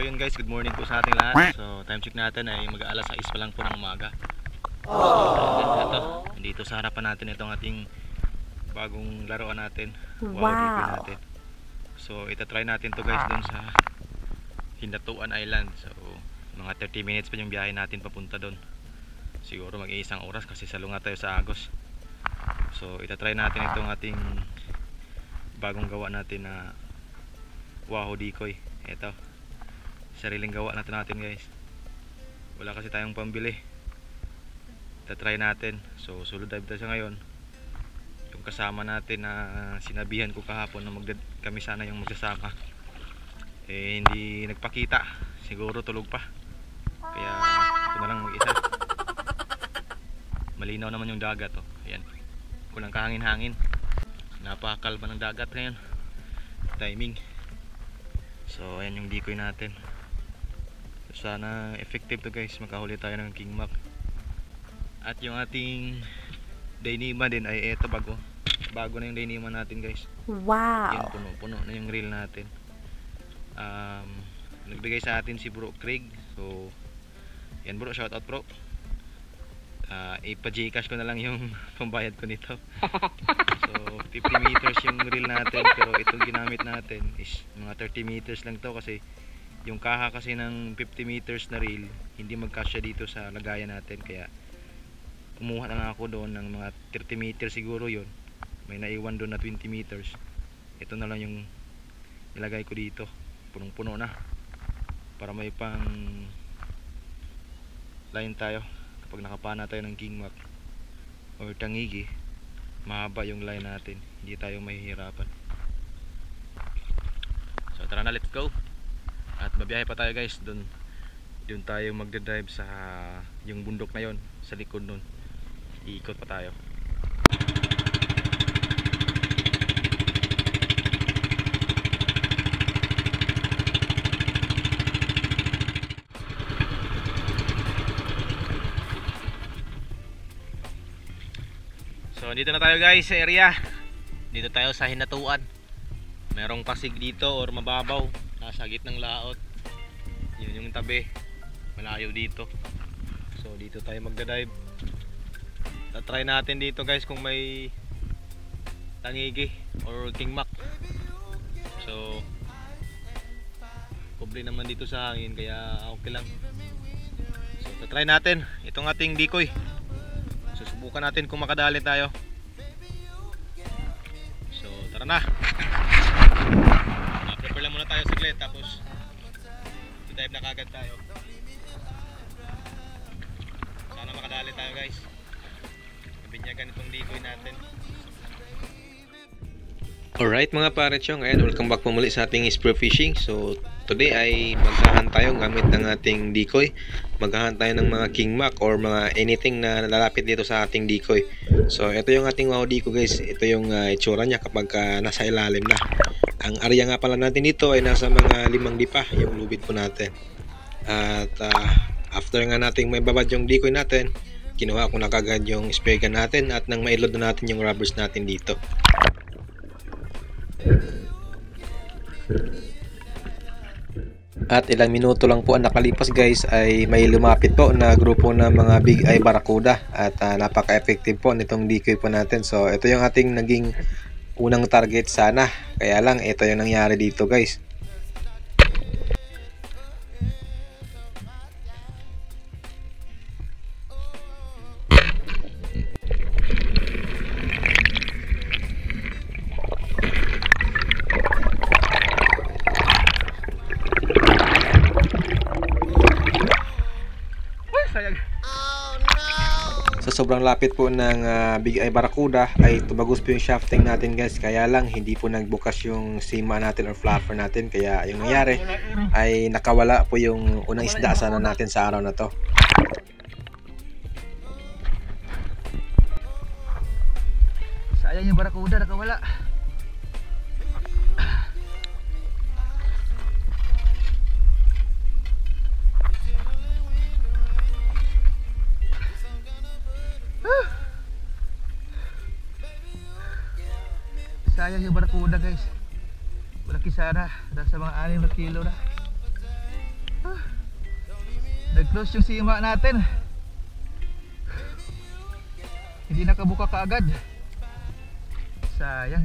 yun guys, good morning po sa ating lahat. So time check natin ay mag-aalas 6 pa lang po ng umaga. Ito, dito sa harapan natin itong ating bagong laruan natin. Wow. Natin. So itatry natin to guys dun sa Hindatuan Island. So mga 30 minutes pa yung biyahe natin papunta dun. Siguro mag-iisang oras kasi salunga tayo sa Agos. So itatry natin itong ating bagong gawa natin na Wahoo Decoy. Ito, sariling gawa natin guys. Wala kasi tayong pambili. Itatry natin. So solo dive tayo sa ngayon. Yung kasama natin na sinabihan ko kahapon na kami sana yung magsasama, eh hindi nagpakita. Siguro tulog pa. Kaya ako na lang mag-isa. Malinaw naman yung dagat oh. Ayan. Kulang kahangin-hangin. Napakakalma ng dagat ngayon. Timing. So ayan yung decoy natin. So, sana effective to guys. Makahuli tayo ng King Mac. At yung ating Dainima din ay eto bago. Bago na yung Dainima natin guys. Wow. Yan, puno na yung reel natin. Nagbigay sa atin si Bro Craig. So yan bro, shout out bro. Ipa-Gcash ko na lang yung pambayad ko nito. So 50 meters yung reel natin, pero itong ginamit natin is mga 30 meters lang to kasi yung kaha kasi ng 50 meters na reel hindi magkasya dito sa lagayan natin, kaya kumuha na lang ako doon ng mga 30 meters siguro yon. May naiwan doon na 20 meters. Ito na lang yung nilagay ko dito. Punong-puno na para may pang line tayo kapag nakapana tayo ng King Mac or Tangigi. Mahaba yung line natin, hindi tayo mahihirapan. So tara na, let's go. At mabiyahe pa tayo guys. Doon tayo magdadrive sa yung bundok na yon, sa likod nun. Iikot pa tayo. So dito na tayo guys sa area. Dito tayo sa Hindatuan. Merong pasig dito or mababaw. Nasa gitnang laot. Yun yung tabi. Malayo dito. So dito tayo magda-dive. Try natin dito guys kung may Tangigi or King Mac. So pobre naman dito sa hangin kaya okay lang. So try natin itong ating decoy. Susubukan natin kung makadali tayo. So tara na. Prepare lang muna tayo saglit tapos dive na kagad tayo. Sana makadali tayo guys. Kabinyagan itong decoy natin. Alright mga parechong, ayan, welcome back po muli sa ating spear fishing. So today ay maghahan tayo gamit ng ating decoy. Maghahan tayo ng mga King Mac or mga anything na lalapit dito sa ating decoy. So ito yung ating Wahoo decoy guys. Ito yung itsura niya kapag nasa ilalim na. Ang area nga pala natin dito ay nasa mga 5 dipa yung lubid po natin. At after nga nating may babad yung decoy natin, kinuha ko na kagad yung spray gun natin at nang mailod na natin yung rubbers natin dito. At ilang minuto lang po ang nakalipas guys ay may lumapit po na grupo ng mga big eye barracuda at napaka-effective po nitong decoy po natin. So ito yung ating naging unang target sana, kaya lang ito yung nangyari dito guys. Sa sobrang lapit po ng big eye barracuda ay tumagos po yung shafting natin guys, kaya lang hindi po nagbukas yung sima natin or flapper natin, kaya yung nangyari ay nakawala po yung unang isda sana natin sa araw na to. Sayang yung barracuda, nakawala. Sayang yung barracuda guys. Malaki sana, nasa mga 6 na kilo na. Nag-close yung sima natin. Hindi nakabuka kaagad. Sayang.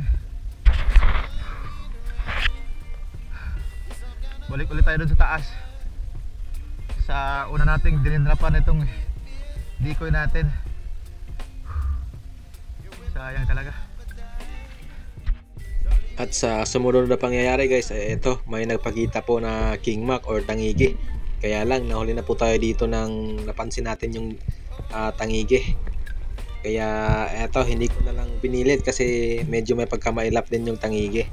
Balik ulit tayo dun sa taas. Sa una nating dininrapan itong decoy natin. Sayang talaga. At sa sumunod na pangyayari guys, ito, may nagpakita po na king mac or tangigi. Kaya lang nahuli na po tayo dito nang napansin natin yung tangigi. Kaya eto, hindi ko na lang pinilit kasi medyo may pagkamailap din yung tangigi.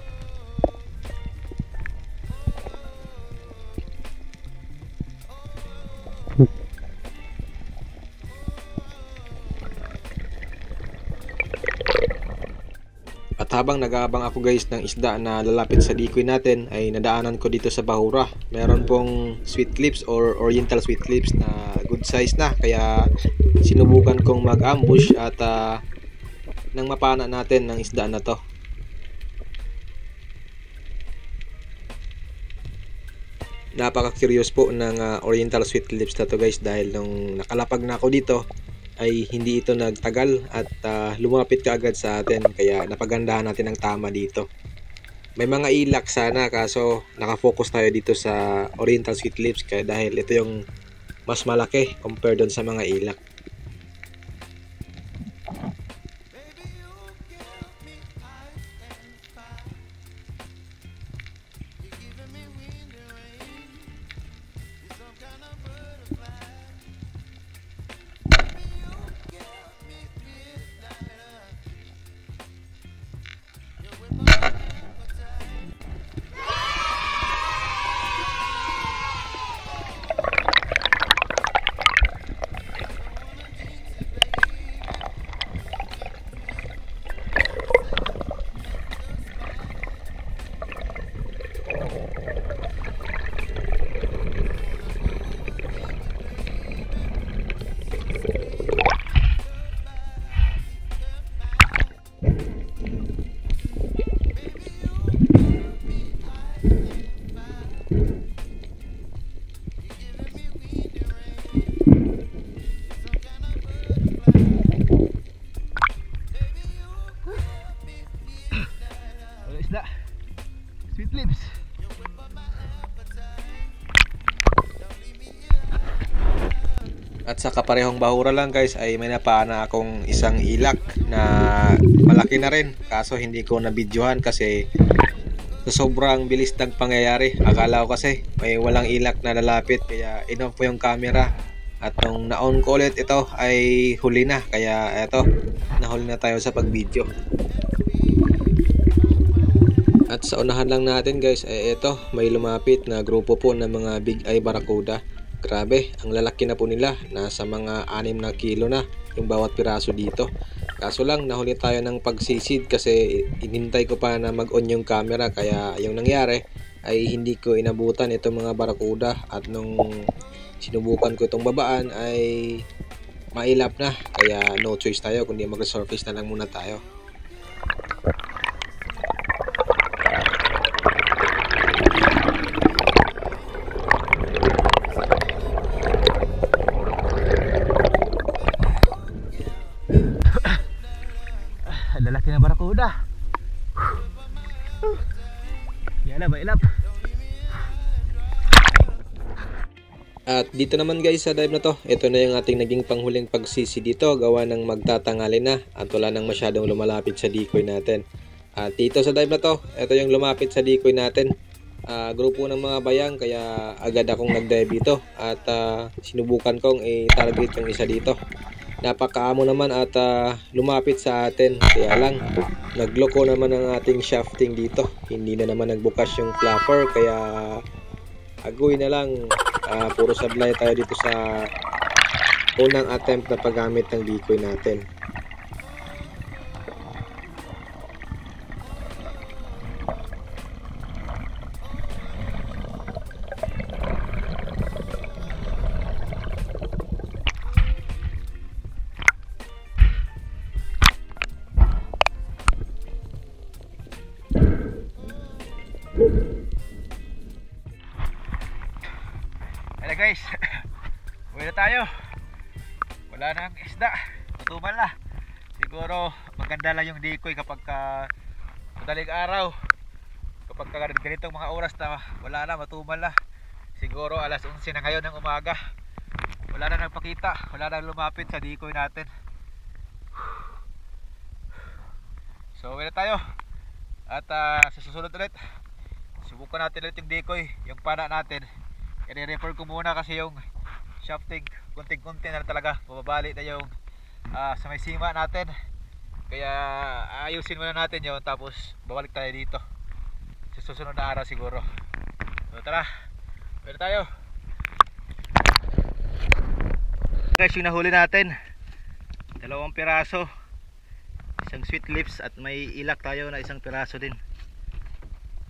At habang nag-aabang ako guys ng isda na lalapit sa decoy natin, ay nadaanan ko dito sa Bahura. Meron pong sweet clips or oriental sweet clips na good size na. Kaya sinubukan kong mag-ambush at nang mapana natin ng isda na to. Napaka-curious po ng oriental sweet clips na to guys, dahil nung nakalapag na ako dito ay hindi ito nagtagal at lumapit kaagad sa atin, kaya napagandahan natin ang tama dito. May mga ilak sana kaso nakafocus tayo dito sa oriental sweet lips kaya dahil ito yung mas malaki compared doon sa mga ilak. Isda, sweet lips. At sa kaparehong Bahura lang guys ay may napana akong isang ilak na malaki na rin, kaso hindi ko nabidyohan kasi sa sobrang bilis ng pangyayari. Akala ko kasi may walang ilak na lalapit kaya in-off ko yung camera, at nung na-on ko ulit ito ay huli na, kaya eto, nahuli na tayo sa pag-video. At sa unahan lang natin guys ay ito, may lumapit na grupo po ng mga big eye barracuda. Grabe, ang lalaki na po nila, nasa mga 6 na kilo na yung bawat piraso dito. Kaso lang nahuli tayo ng pagsisid kasi inintay ko pa na mag-on yung camera, kaya yung nangyari ay hindi ko inabutan itong mga barracuda, at nung sinubukan ko itong babaan ay mailap na, kaya no choice tayo kundi mag-resurface na lang muna tayo. Lalaki na barracuda. Yan na, mailap. At dito naman guys sa dive na to, ito na yung ating naging panghuling pagsisi dito, gawa ng magtatangali na at wala nang masyadong lumalapit sa decoy natin. At dito sa dive na to, ito yung lumapit sa decoy natin. Grupo ng mga bayang, kaya agad akong nag-dive dito at sinubukan kong i-target yung isa dito. Napakaamo naman at lumapit sa atin, kaya lang nagloko naman ang ating shafting dito, hindi na naman nagbukas yung flapper, kaya agoy na lang. Puro sablay tayo dito sa unang attempt na paggamit ng decoy natin. Ayan guys, tayo. Wala nang isda. Tutuman na. Siguro maganda lang yung decoy kapag madaling araw. Kapag ganitong mga oras na wala na, matumal na. Siguro alas 11 na ngayon ng umaga. Wala na nagpakita. Wala na lumapit sa decoy natin. So uwi na tayo. At sa susunod ulit, subukan natin ulit yung decoy, yung pana natin. I-refer ko muna kasi yung shafting kunting-kunti na talaga. Bumabali na yung sa may sima natin. Kaya ayusin muna natin yun, tapos babalik tayo dito sa susunod na araw siguro. So tara, pwede tayo. Guys, yung nahuli natin, 2 piraso, isang sweet lips, at may ilak tayo na 1 piraso din.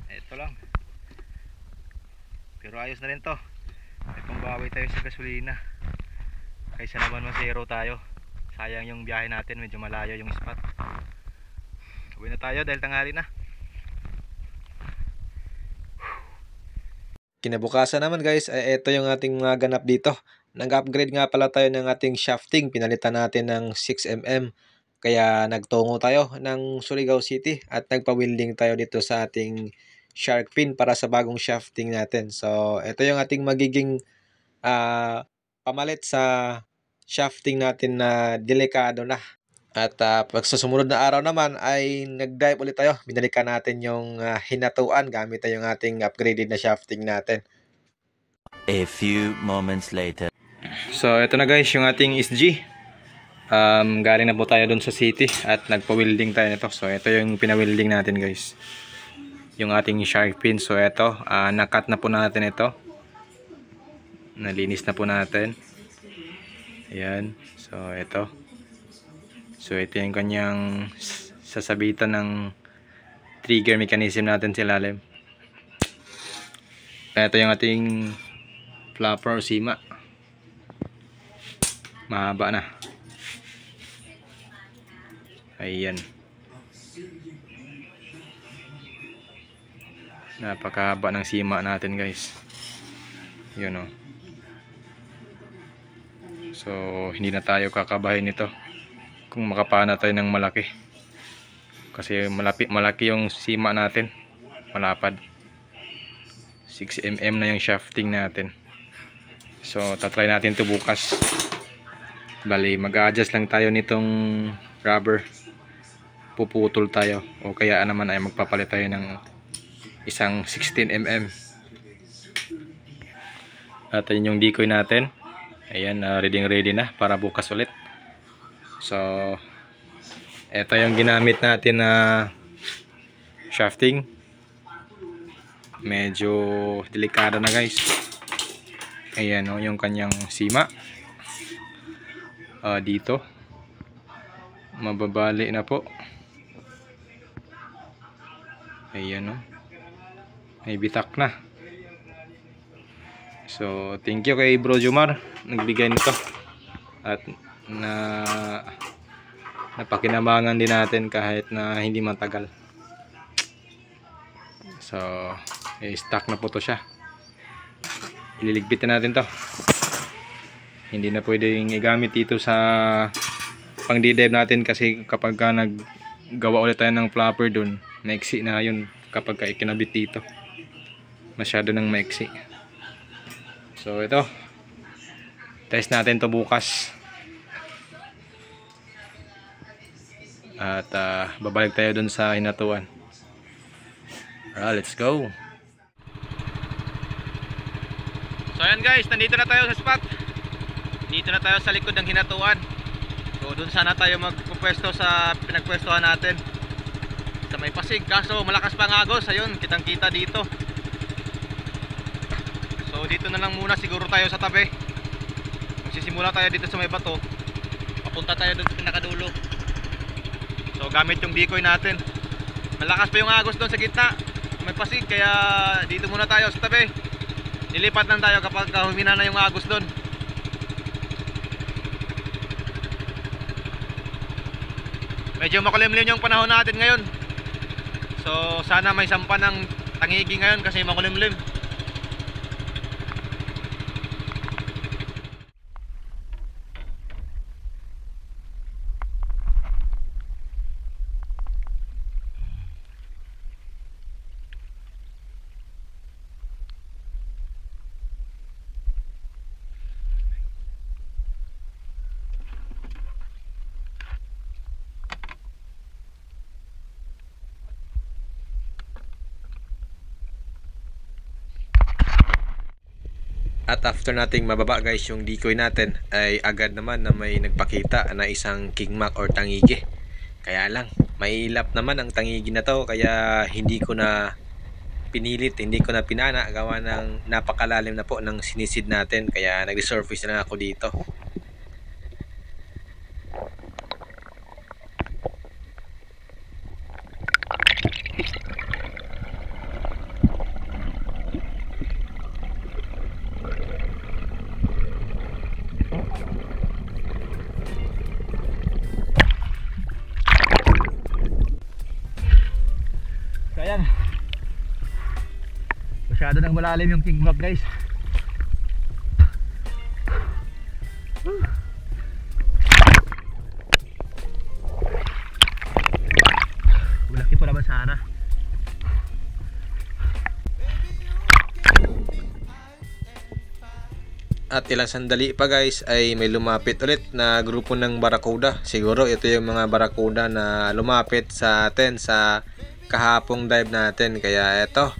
Ito lang, pero ayos na rin to. May pambawi tayo sa gasolina kaysa naman masero tayo. Sayang yung biyahe natin, medyo malayo yung spot. Uwi na tayo dahil tanghali na. Kinabukasan naman guys, ito yung ating mga ganap dito. Nag-upgrade nga pala tayo ng ating shafting. Pinalitan natin ng 6mm. Kaya nagtungo tayo ng Surigao City at nagpa-welding tayo dito sa ating shark fin para sa bagong shafting natin. So ito yung ating magiging pamalit sa shafting natin na delikado na. At pag sa sumunod na araw naman ay nag-dive ulit tayo. Binalikan natin yung hinatuan gamit yung ating upgraded na shafting natin. A few moments later. So ito na guys yung ating SG. Galing na po tayo dun sa city at nagpa-welding tayo nito. So ito yung pina-welding natin guys, yung ating shark fin. So ito, nakat na po natin ito. Nalinis na po natin. Ayan. So ito. So ito yung kanyang sasabitan ng trigger mechanism natin sa ilalim. Ito yung ating flapper o sima. Mahaba na. Ayan. Napakahaba ng sima natin guys. Yun o. So hindi na tayo kakabahin nito kung makapana tayo ng malaki. Kasi malaki yung sima natin. Malapad. 6mm na yung shafting natin. So tatry natin ito bukas. Bali mag-adjust lang tayo nitong rubber. Puputol tayo o kaya naman ay magpapalit tayo ng isang 16mm. At yun yung decoy natin. Ayan, ready na para bukas ulit. So ito yung ginamit natin na shafting. Medyo delikado na guys. Ayan o, yung kanyang sima. Dito mababali na po. Ayan o, may bitak na. So thank you kay Bro Jomar, nagbigay nito at napakinabangan din natin kahit na hindi matagal. So stock na po to siya. Ililigpit na natin to. Hindi na pwedeng igamit dito sa pang dive natin kasi kapag naggawa ulit tayo ng flapper dun, maiksi na yun kapag ikinabit dito. Masyado nang maiksi. So ito, test natin to bukas. At babalik tayo dun sa hinatuan. Let's go. So ayan guys, nandito na tayo sa spot. Dito na tayo sa likod ng hinatuan. So dun sana tayo magpupwesto sa pinagpwestohan natin sa may Pasig. Kaso malakas pa ang agos. Ayun, kitang kita dito. So dito na lang muna siguro tayo sa tabi. Magsisimula tayo dito sa may bato. Papunta tayo dun sa pinakadulo. So gamit yung decoy natin. Malakas pa yung agos doon sa gitna may Pasig, kaya dito muna tayo sa tabi. Nilipat lang tayo kapag humina na yung agos doon. Medyo makulimlim yung panahon natin ngayon. So sana may sampa ng tangigi ngayon kasi makulimlim. At after nating mababa guys yung decoy natin, ay agad naman na may nagpakita na isang kingmak or tangigi. Kaya lang, mailap naman ang tangigi na to, kaya hindi ko na pinilit, hindi ko na pinana, gawa ng napakalalim na po ng sinisid natin, kaya nag-resurface na ako dito. Ayan, masyado nang malalim yung kingmak guys. Malaki pa naman sana. At ilang sandali pa guys ay may lumapit ulit na grupo ng barakuda. Siguro ito yung mga barakuda na lumapit sa atin sa kahapong dive natin. Kaya eto,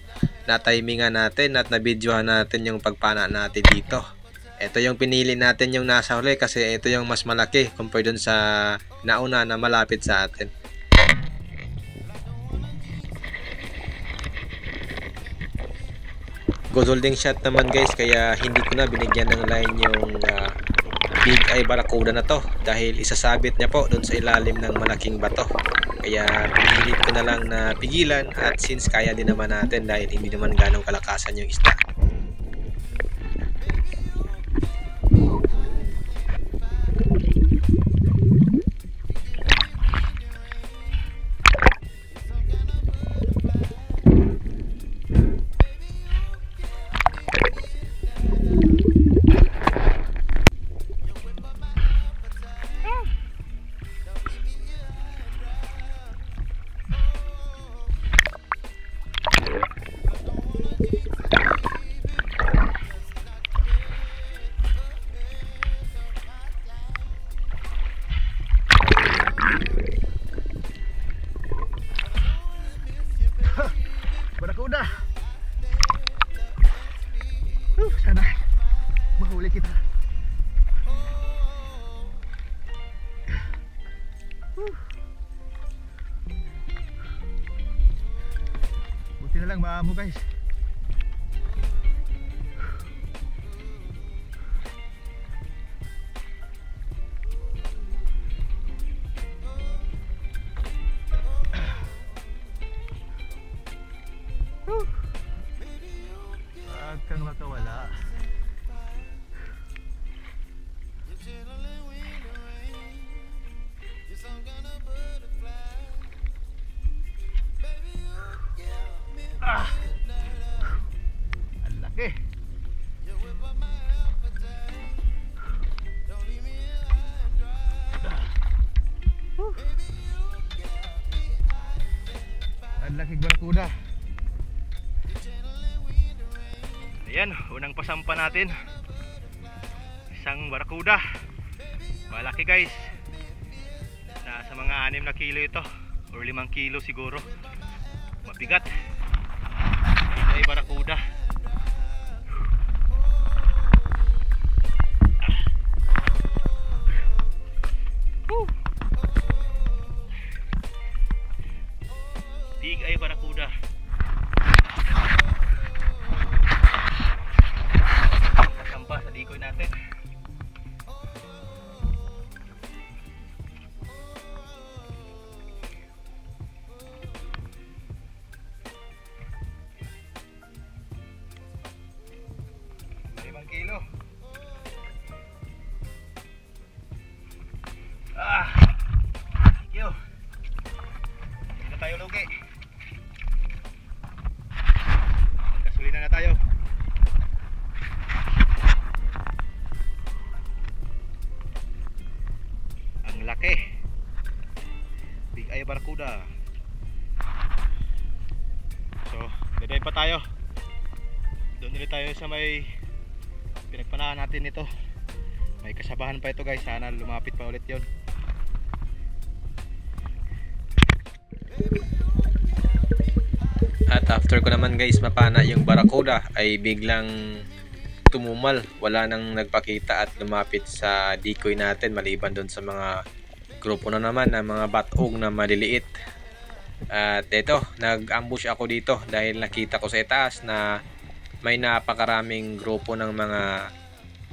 na-timingan natin at na-videohan natin yung pagpana natin dito. Ito yung pinili natin yung nasa huli kasi ito yung mas malaki compared dun sa nauna na malapit sa atin. Good holding shot naman guys, kaya hindi ko na binigyan ng line yung big eye barakuda na to dahil isasabit niya po dun sa ilalim ng malaking bato. Kaya pinilit ko na lang na pigilan, at since kaya din naman natin dahil hindi naman ganong kalakasan yung isda. Barakuda. Sana mahuli kita. Buti na lang maamo guys. Huwag kang makawala. Ang laki. Ang laking barakuda. Ayan, unang pasampa natin. Isang barakuda. Malaki guys. Nasa mga 6 na kilo ito or 5 kilo siguro. Mabigat. Ay barakuda. Big eye barakuda. Sampa sa dikoy natin. Kilo. Thank you. Hindi na tayo lugi. Magkasulina na tayo. Ang laki. Big eye barakuda. So, didive pa tayo. Doon ulit tayo sa may pinagpanahan natin ito. May kasabahan pa ito guys, sana lumapit pa ulit yon. At after ko naman guys mapana yung barakuda ay biglang tumumal. Wala nang nagpakita at lumapit sa decoy natin maliban doon sa mga grupo na naman ng mga batog na maliliit. At ito, nag-ambush ako dito dahil nakita ko sa itaas na may napakaraming grupo ng mga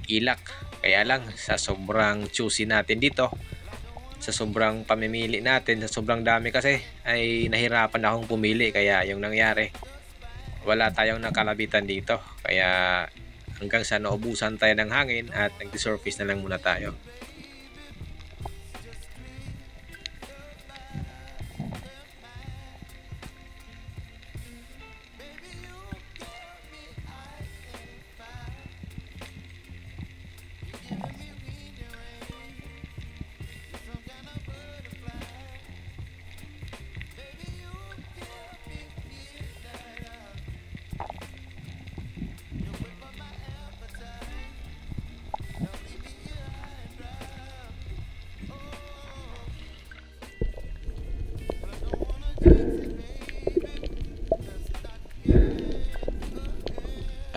ilak. Kaya lang sa sobrang choosy natin dito, sa sobrang pamimili natin, sa sobrang dami kasi, ay nahirapan akong pumili. Kaya yung nangyari, wala tayong nakalabitan dito. Kaya hanggang sa naubusan tayo ng hangin at nag-surface na lang muna tayo.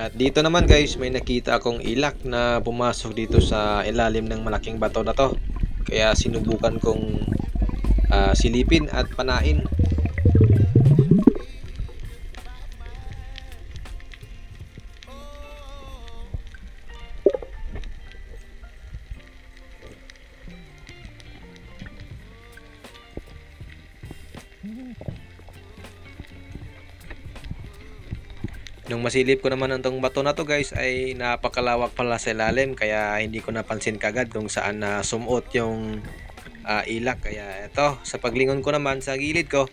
At dito naman guys, may nakita akong ilak na pumasok dito sa ilalim ng malaking bato na to. Kaya sinubukan kong silipin at panain. Nung masilip ko naman ang tong bato na to guys, ay napakalawak pala sa ilalim. Kaya hindi ko napansin kagad kung saan na sumuot yung ilak. Kaya ito, sa paglingon ko naman sa gilid ko,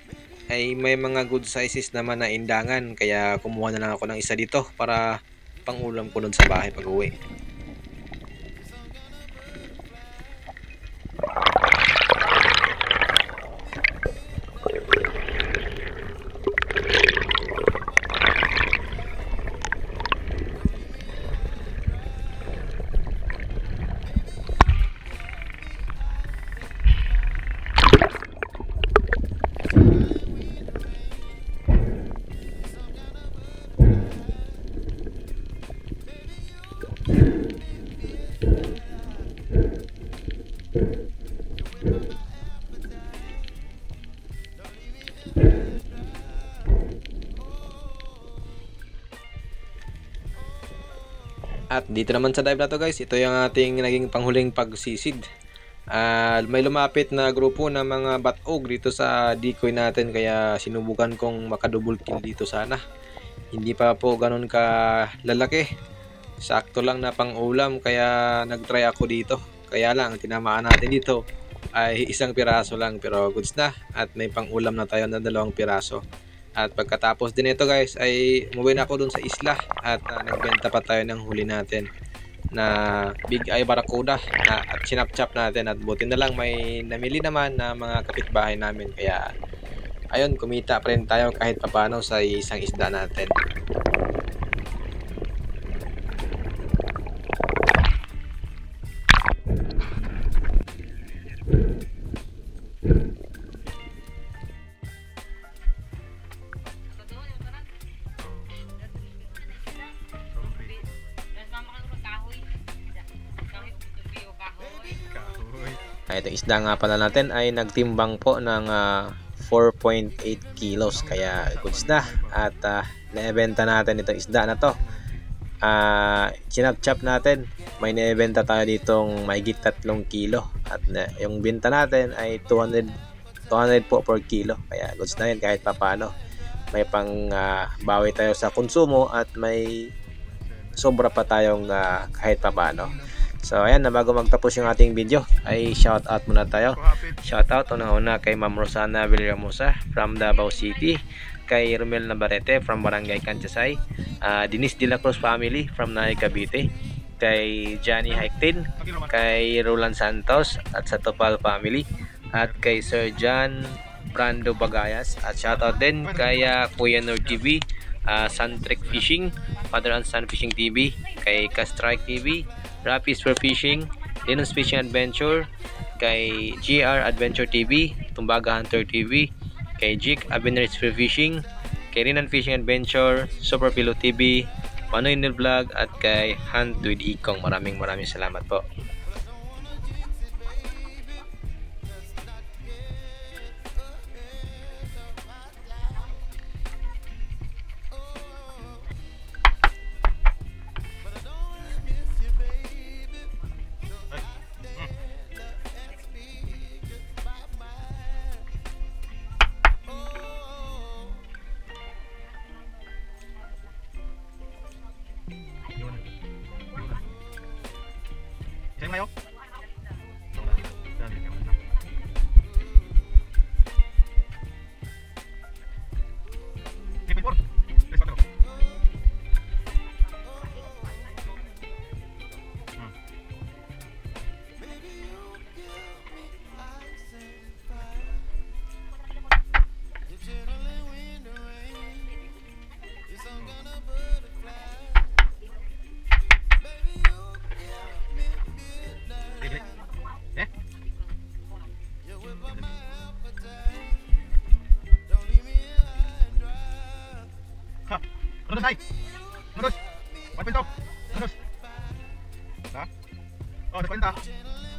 ay may mga good sizes naman na indangan. Kaya kumuha na lang ako ng isa dito para pangulam ko dun sa bahay pag uwi. At dito naman sa dive na to guys, ito yung ating naging panghuling pagsisid. May lumapit na grupo ng mga batog dito sa decoy natin, kaya sinubukan kong makadouble kill dito sana. Hindi pa po ganun ka lalaki, sakto lang na pang ulam, kaya nagtry ako dito. Kaya lang tinamaan natin dito ay isang piraso lang, pero goods na at may pang ulam na tayo na 2 piraso. At pagkatapos din ito guys, ay umuwi na ako dun sa isla at nagbenta pa tayo ng huli natin na big eye barracuda at sinapchap natin. At buti na lang may namili naman na mga kapitbahay namin, kaya ayun, kumita pa rin tayo kahit papano sa isang isda natin. Itong isda nga pala natin ay nagtimbang po ng 4.8 kilos, kaya goods na. At naibenta natin itong isda na to. Chinap-chop natin, may naibenta tayo ditong mahigit 3 kilo. At yung binta natin ay 200 po per kilo, kaya goods na yun kahit papano. May pang bawi tayo sa konsumo at may sobra pa tayong kahit papano. So ayan, na bago magtapos yung ating video ay shout out muna tayo. Shout out una kay Ma'am Rosana Villahermosa from Davao City, kay Romel Navarrete from Barangay Canchasay, Denise De La Cruz family from Nahay Cavite, kay Johnny Haiktin, kay Roland Santos at sa Topal family, at kay Sir John Brando Bagayas. At shout out din kay Kuya Nord TV, Suntrick Fishing, Father and Son Fishing TV, kay Castrike TV, Rapis for Fishing, Linus Fishing Adventure, kay GR Adventure TV, Tumbaga Hunter TV, kay Jik Abenaris for Fishing, kay Rinan Fishing Adventure, Super Pilo TV, Panoy Neil Vlog at kay Hunt with Ikong. Maraming salamat po. Isang mayo. Terus, hai. Terus. 1 pinto. Terus. Ha? Oh, 40.